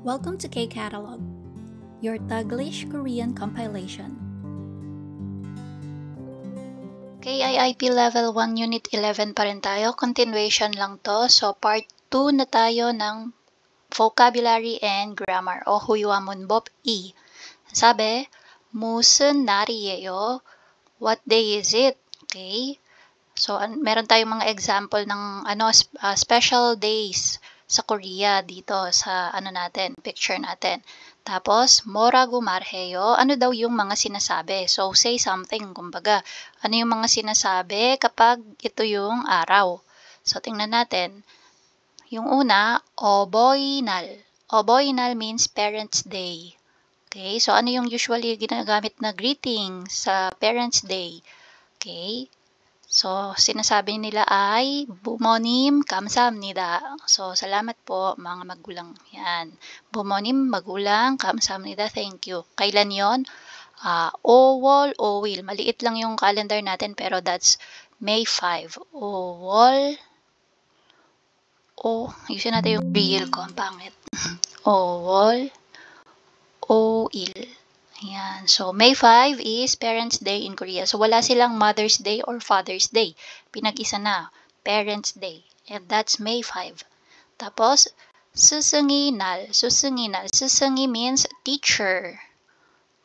Welcome to K-Catalog, your Taglish Korean compilation. KIIP Level 1 Unit 11 pa rin tayo. Continuation lang to. So, Part 2 na tayo ng Vocabulary and Grammar o Huywamunbop E. Sabi, 무슨 날이에요? What day is it? Okay? So, meron tayong mga example ng special days sa Korea dito sa picture natin. Tapos, 뭐라고 말해요? Ano daw yung mga sinasabi? So, say something, kumbaga. Ano yung mga sinasabi kapag ito yung araw? So, tingnan natin. Yung una, 어버이날. 어버이날 means Parents' Day. Okay? So, ano yung usually ginagamit na greeting sa Parents' Day? Okay? So, sinasabi nila ay bumonim kamsahamnida. So, salamat po mga magulang. Yan. Bumonim magulang kamsahamnida. Thank you. Kailan yon? 5월 5일. Maliit lang yung calendar natin pero that's May 5. 5월 ayusin natin yung real ko. Ang pangit. 5월 5일. Ayan. So, May 5 is Parents' Day in Korea. So, wala silang Mother's Day or Father's Day. Pinag-isa na. Parents' Day. And that's May 5. Tapos, 스승이날. 스승이날. 스승이 means teacher.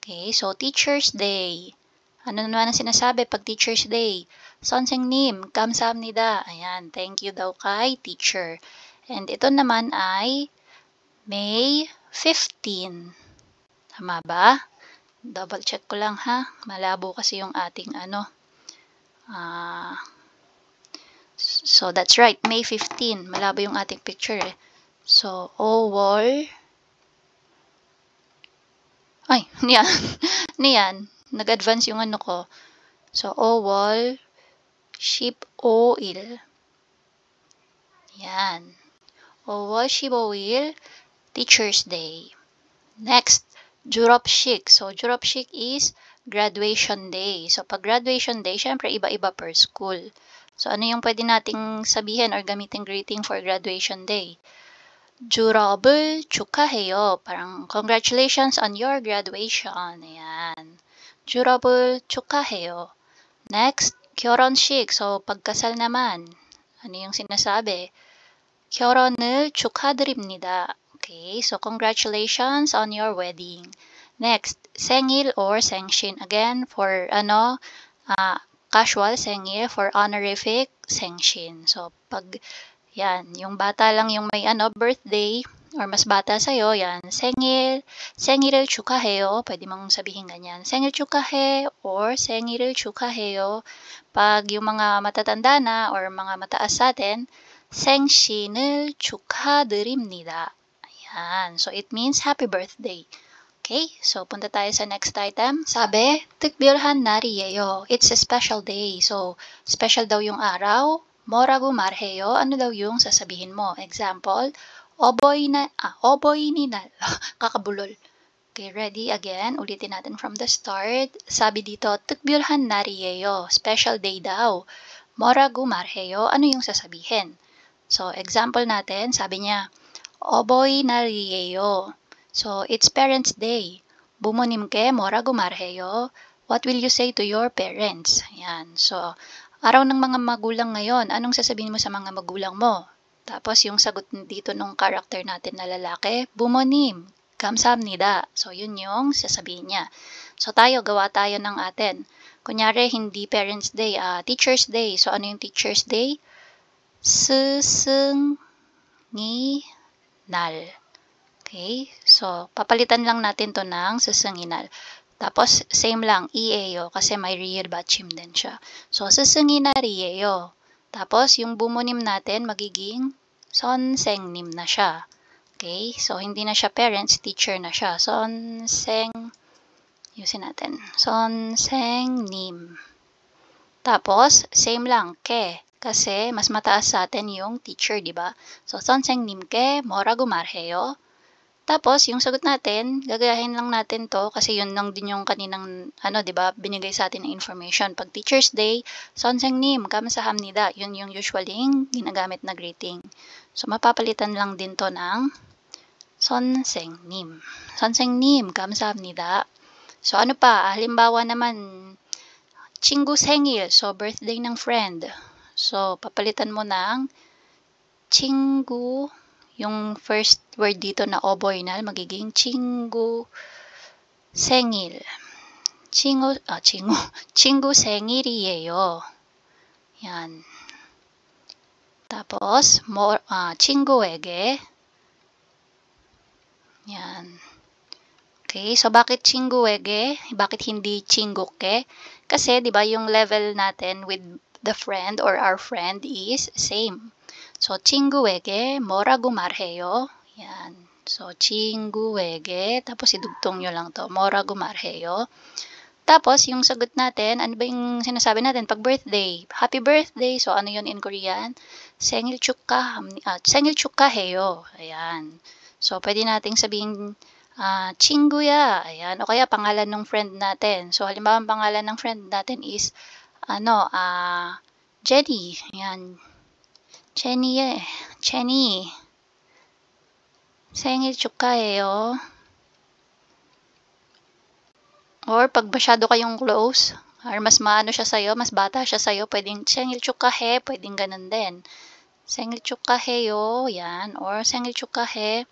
Okay. So, Teacher's Day. Ano naman ang sinasabi pag Teacher's Day? 선생님, 감사합니다. Ayan. Thank you daw kay teacher. And ito naman ay May 15. Tama ba? Double check ko lang ha. Malabo kasi yung ating So that's right, May 15. Malabo yung ating picture eh. So, 5월. Ay, niyan. Niyan. Nag-advance yung ko. So, 5월 15일. Yan. 5월 15일, Teacher's Day. Next, 졸업식. So, 졸업식 is graduation day. So, pag graduation day, syempre iba-iba per school. So, ano yung pwede nating sabihin or gamitin greeting for graduation day? 졸업을 축하해요. Parang, congratulations on your graduation. Ayan. 졸업을 축하해요. Next, 결혼식. So, pagkasal naman. Ano yung sinasabi? 결혼을 축하드립니다. Okay, so congratulations on your wedding. Next, 생일 or 생신. Again, for casual 생일, for honorific 생신. So, pag yan, yung bata lang yung may birthday, or mas bata sa'yo, yan, 생일을 축하해요. Pwede mong sabihin ganyan. 생일 축하해 or 생일을 축하해요. Pag yung mga matatanda na or mga mataas sa atin, 생신을 축하드립니다. Ayan. So, it means happy birthday. Okay? So, punta tayo sa next item. Sabi, 특별한 날이에요. It's a special day. So, special daw yung araw. 뭐라고 말해요? Ano daw yung sasabihin mo? Example, 어버이날. Kakabulol. Okay, ready? Again, ulitin natin from the start. Sabi dito, 특별한 날이에요. Special day daw. 뭐라고 말해요? Ano yung sasabihin? So, example natin, sabi niya, 어버이날이에요. So, it's Parents' Day. 부모님께 뭐라고 말해요? What will you say to your parents? Ayan. So, araw ng mga magulang ngayon, anong sasabihin mo sa mga magulang mo? Tapos, yung sagot dito nung character natin na lalaki, 부모님, 감사합니다. So, yun yung sasabihin niya. So, gawa tayo ng atin. Kunyari, hindi Parents' Day, Teacher's Day. So, ano yung Teacher's Day? 스승이 날. Okay? So, papalitan lang natin to ng 스승이 날. Tapos, same lang, 이에요. Kasi may real batchim din siya. So, 스승이 날이에요. Tapos, yung bumonim natin, magiging 선생님 na siya. Okay? So, hindi na siya parents, teacher na siya. Yusin natin. 선생님. Tapos, same lang, ke. Kasi, mas mataas sa atin yung teacher, di ba? So, 선생님께 뭐라고 말해요? Tapos, yung sagot natin, gagayahin lang natin to kasi yun lang din yung kaninang, di ba, binigay sa atin ng information. Pag Teacher's Day, 선생님, 감사합니다. Yun yung usually ginagamit na greeting. So, mapapalitan lang din to ng 선생님. 선생님, 감사합니다. So, ano pa? Halimbawa naman, 친구 생일. So, birthday ng friend. So, papalitan mo ng 친구, yung first word dito na oboinal, magiging 친구 생일. 친구 생일이에요. Yan. Tapos, 친구에게. Yan. Okay, so bakit 친구에게? Bakit hindi 친구께? Kasi, di ba, yung level natin with the friend or our friend is same. So, 친구에게 뭐라고 말해요? Yan. So, 친구에게, tapos idugtong nyo lang to. 뭐라고 말해요? Tapos, yung sagot natin, ano ba yung sinasabi natin pag birthday? Happy birthday. So, ano yun in Korean? 생일 축하해요. Ayan. So, pwede nating sabihin, 친구야. Ayan. O kaya, pangalan ng friend natin. So, halimbawa, ang pangalan ng friend natin is, Jenny. Ayan. Jenny. 생일 축하해요. Or pag masyado kayong close, or mas maano siya sa'yo, mas bata siya sa'yo, pwedeng 생일 축하해, pwedeng ganun din. 생일 축하해요, yan. Or 생일 축하해,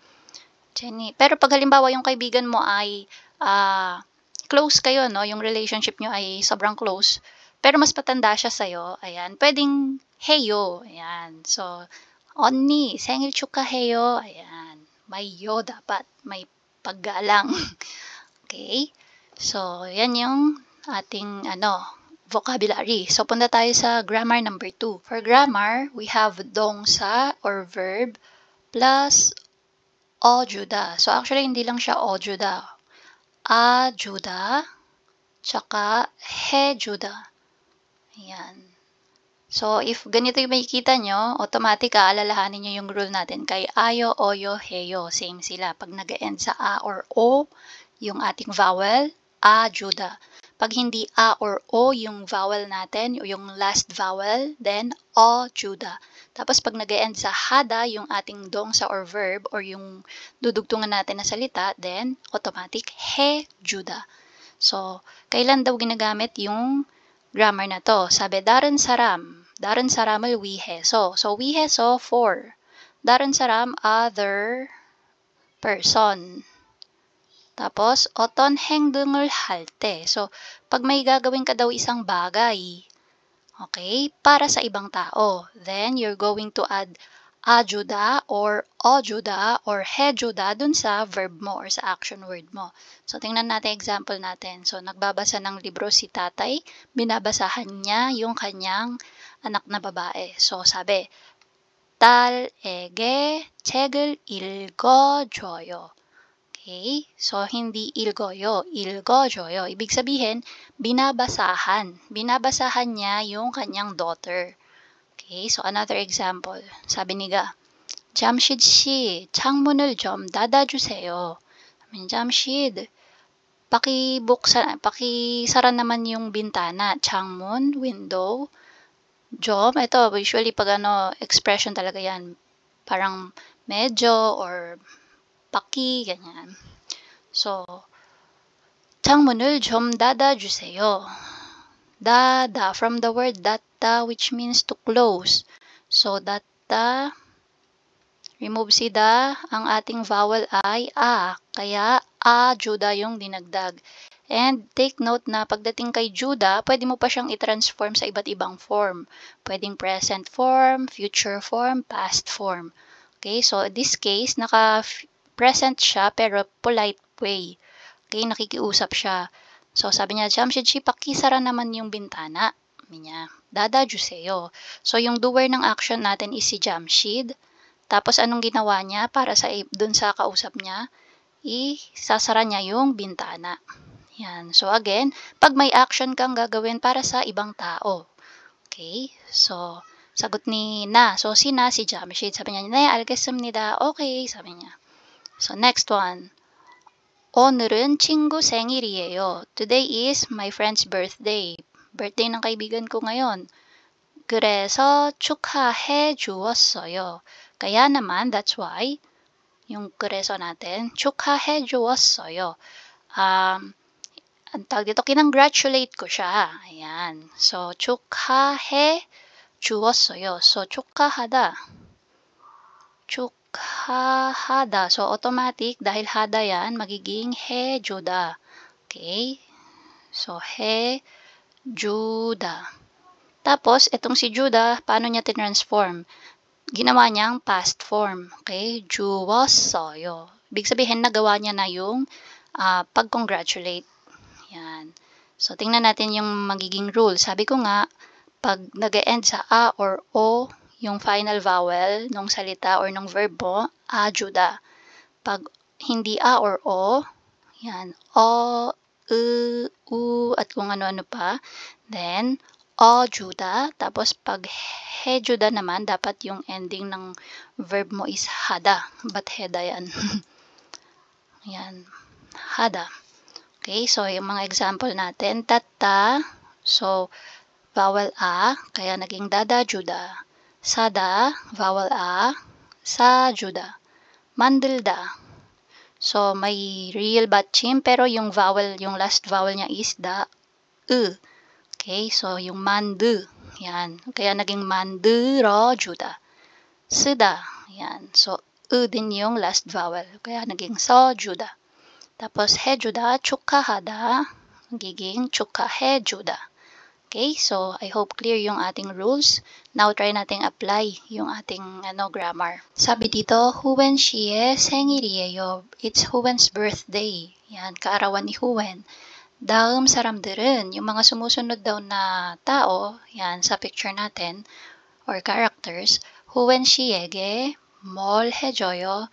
Jenny. Pero pag halimbawa yung kaibigan mo ay close kayo, no? Yung relationship nyo ay sobrang close, pero mas patanda siya sa'yo, ayan, pwedeng heyo, ayan. So, 언니, 생일 축하해요, ayan. May yo dapat, may paggalang. Okay? So, yan yung ating vocabulary. So, punta tayo sa grammar number 2. For grammar, we have 동사 or verb plus 어주다. So, actually, hindi lang siya 어주다. 아주다, tsaka 해주다. Ayan. So, if ganito yung makikita nyo, automatic aalalahanin nyo yung rule natin kay ayo, oyo, heyo. Same sila. Pag nag-end sa a or o, yung ating vowel, ajuda. Pag hindi a or o yung vowel natin, o yung last vowel, then ojuda. Tapos pag nag-end sa hada, yung ating dongsa or verb, or yung dudugtungan natin na salita, then automatic hejuda. So, kailan daw ginagamit yung grammar na to? Sabi, da른 사람을 위해서. So, 위해서 for. 다른 사람, other person. Tapos, 어떤 행동을 할 때. So, pag may gagawin ka daw isang bagay, okay, para sa ibang tao, then you're going to add ajuda or ojuda or hejuda dun sa verb mo or sa action word mo. So, tingnan natin example natin. So, nagbabasa ng libro si tatay, binabasahan niya yung kanyang anak na babae. So, sabi, 딸에게 책을 읽어줘요. Okay? So, hindi 읽어요, 읽어줘요. Ibig sabihin, binabasahan. Binabasahan niya yung kanyang daughter. Okay? So, another example. Sabi niga, 잠시드 씨, 창문을 좀 닫아주세요. 잠시드, pakisara naman yung bintana. 창문, window. 좀, ito, usually pag expression talaga yan. Parang medyo or paki, ganyan. So, 창문을 좀 닫아주세요. 닫아, from the word 닫다, which means to close. So, 닫다, remove si da, ang ating vowel ay a, kaya ajuda yung dinagdag. And take note na pagdating kay Juda, pwede mo pa siyang i-transform sa iba't ibang form. Pwedeng present form, future form, past form. Okay, so in this case, present siya pero polite way. Okay, nakikiusap siya. So, sabi niya, 잠시 pakisara naman yung bintana. Sabi niya, 닫아주세요. So, yung doer ng action natin is si Jamshid. Tapos, anong ginawa niya para dun sa kausap niya? Isasara niya yung bintana. Yan. So, again, pag may action kang gagawin para sa ibang tao. Okay? So, sagot ni Na. So, si Jamshid. Sabi niya, 네, 알겠습니다. Okay, 사bi niya. So, next one. 오늘은 친구 생일이에요. Today is my friend's birthday. Birthday ng kaibigan ko ngayon. 그래서 축하해 주었어요. Kaya naman, that's why, yung kureso natin. 축하해 주었어요. Ang tawag dito, kinongratulate ko siya. Ayan. So, 축하해 주었어요. So, 축하하다. 축하하다. So, automatic, dahil hada yan, magiging 해주다. Okay? So, 해주다. Tapos, itong si Juda, paano niya tinransform? Ginawa niyang past form. Okay? 주었어요. Ibig sabihin, nagawa niya na yung pag-congratulate. Yan. So, tingnan natin yung magiging rule. Sabi ko nga, pag nag-e-end sa a or o, yung final vowel nung salita or nung verb mo, ajuda. Pag hindi a or o, yan, o, u, at kung ano-ano pa, then, ojuda. Tapos, pag hejuda naman, dapat yung ending ng verb mo is hada. Ba't heda yan? Yan, hada. Okay, so yung mga example natin, tata, so vowel a, kaya naging dada juda. Sada, vowel a, sa juda. Mandilda, so may real batchim, pero yung vowel, yung last vowel niya is da, Okay, so yung mandu, yan, kaya naging manduro juda. Sida, yan, so din yung last vowel, kaya naging so juda. Tapos, 해주다, 축하하다, magiging 축하해주다. Okay, so I hope clear yung ating rules. Now, try nating apply yung ating grammar. Sabi dito, Huwen 씨의 생일이에요. It's Huwen's birthday. Yan, kaarawan ni Huwen. Daum saram들은, yung mga sumusunod daw na tao, yan, sa picture natin, or characters, Huwen 씨에게 뭘 해줘요?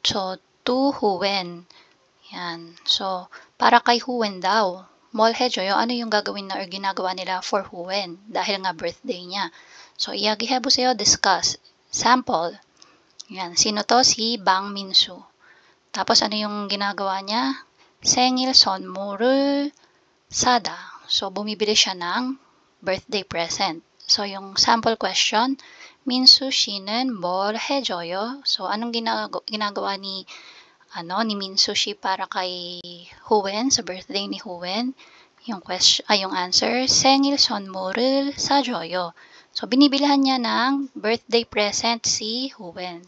So, to Huwen. Yan. So, para kay Huwen daw, 뭘 해줘요? Ano yung gagawin na or ginagawa nila for Huwen? Dahil nga birthday niya. So, 이야기해보세요. Discuss. Sample. Yan. Sino to? Si Bang Minsu. Tapos, ano yung ginagawa niya? 생일 선물을 사다. So, bumibili siya ng birthday present. So, yung sample question, 민수 씨는 뭘 해줘요? So, anong ginagawa ni Minsu shi para kay Huwen, sa birthday ni Huwen? Yung yung answer, 생일 선물을 사줘요. So, binibilhan niya ng birthday present si Huwen.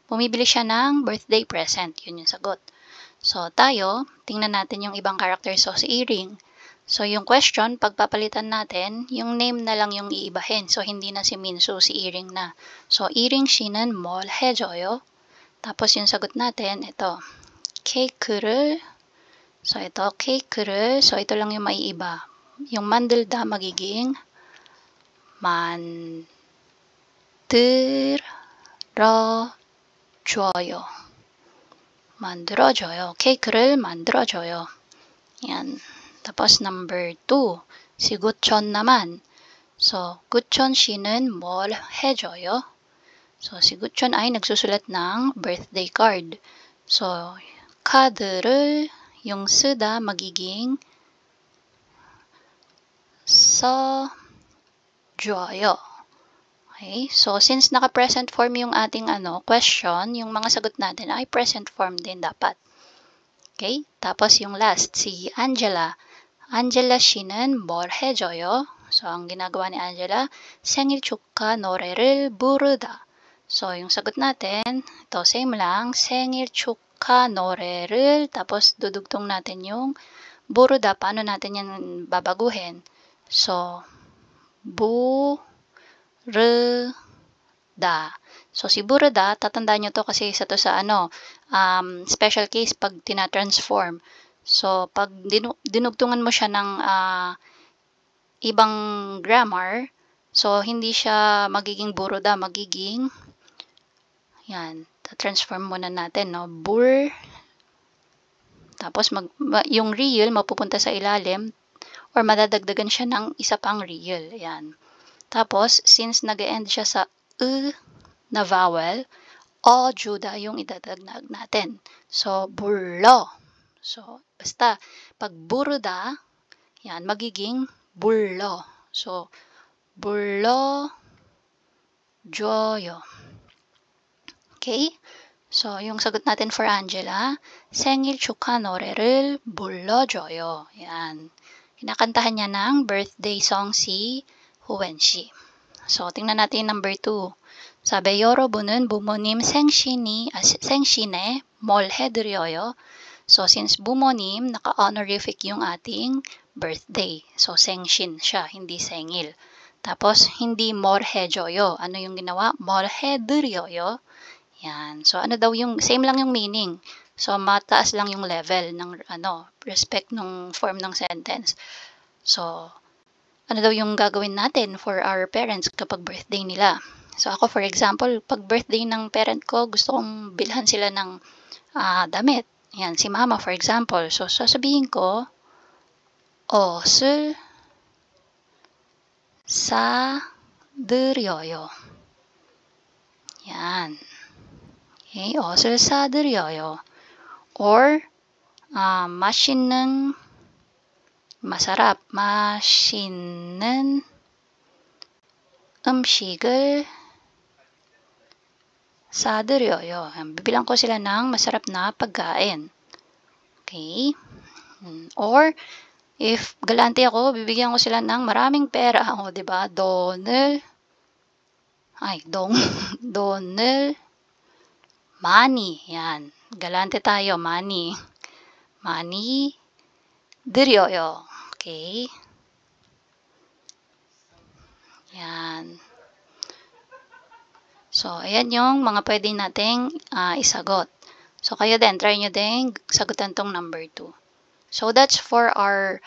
Bumibili siya ng birthday present. Yun yung sagot. So, tayo, tingnan natin yung ibang characters. So, si Iring. So, yung question, pagpapalitan natin, yung name na lang yung iibahin. So, hindi na si Minsu, si Iring na. So, Iring 씨는 뭘 해줘요? Tapos, yung sagot natin, ito. 케이크를, so ito, 케이크를, so ito lang yung maiiba. Yung 만들다 magiging 만들어줘요. 만들어줘요. 케이크를 만들어줘요. Yan. Tapos number 2, si 구천 naman. So, 구천 씨는 뭘 해줘요? So, si 구천 ay nagsusulat ng birthday card. So, 카드를 yung 쓰다 magiging 써줘요. Okay? So, since naka-present form yung ating question, yung mga sagot natin ay present form din dapat. Okay? Tapos yung last, si Angela. Angela 씨는 뭘 해줘요? So, ang ginagawa ni Angela, 생일 축하 노래를 부르다. So, yung sagot natin, ito same lang, 생일 축하 노래를, tapos dudugtong natin yung buruda. Paano natin yan babaguhin? So, buruda. So, si buruda, tatandaan nyo to kasi isa to sa special case pag tinatransform. So, pag dinugtungan mo siya ng ibang grammar, so, hindi siya magiging buruda, magiging yan, transform muna natin, no? Tapos, yung real, mapupunta sa ilalim, or madadagdagan siya ng isa pang real. Yan. Tapos, since nag-end siya sa na vowel, o juda yung idadagdag natin. So, burlo. So, basta, pag buruda, yan, magiging burlo. So, burlo, joyo. Okay? So, yung sagot natin for Angela, 생일 축하 노래를 불러줘요. Yan. Kinakantahan niya ng birthday song si Huwenshi. So, tingnan natin number 2. 사배 여러분은 부모님 생신에 뭘 해드려요? So, since 부모님, naka-honorific yung ating birthday. So, 생신 siya, hindi 생일. Tapos, hindi 뭘 해줘요. Ano yung ginawa? 뭘 해드려요. Yan. So, ano daw yung, same lang yung meaning. So, mataas lang yung level ng, respect nung form ng sentence. So, ano daw yung gagawin natin for our parents kapag birthday nila? So, ako for example, pag birthday ng parent ko, gusto kong bilhan sila ng damit. Yan, si mama for example. So, sasabihin ko, 옷을 사드려요. Yan. Okay, 옷을 사드려요. Or, 맛있는 음식을 사드려요. Bibilang ko sila ng masarap na pagkain. Okay? Or, if galante ako, bibigyan ko sila ng maraming pera. O, diba? 돈을 많이. Yan. Galante tayo. Money 드려요. Okay? Yan. So, ayan yung mga pwede nating isagot. So, kayo din, try nyo din sagutan tong number 2. So, that's for our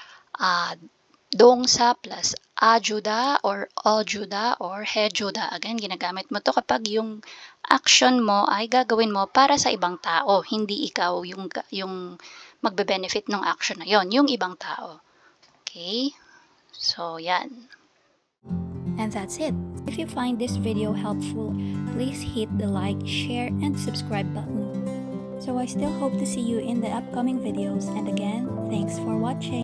동사 plus ajuda or ojuda or hejuda. Again, ginagamit mo to kapag yung action mo ay gagawin mo para sa ibang tao. Hindi ikaw yung magbe-benefit ng action na yon, yung ibang tao. Okay? So, yan. And that's it. If you find this video helpful, please hit the like, share, and subscribe button. So I still hope to see you in the upcoming videos, and again, thanks for watching.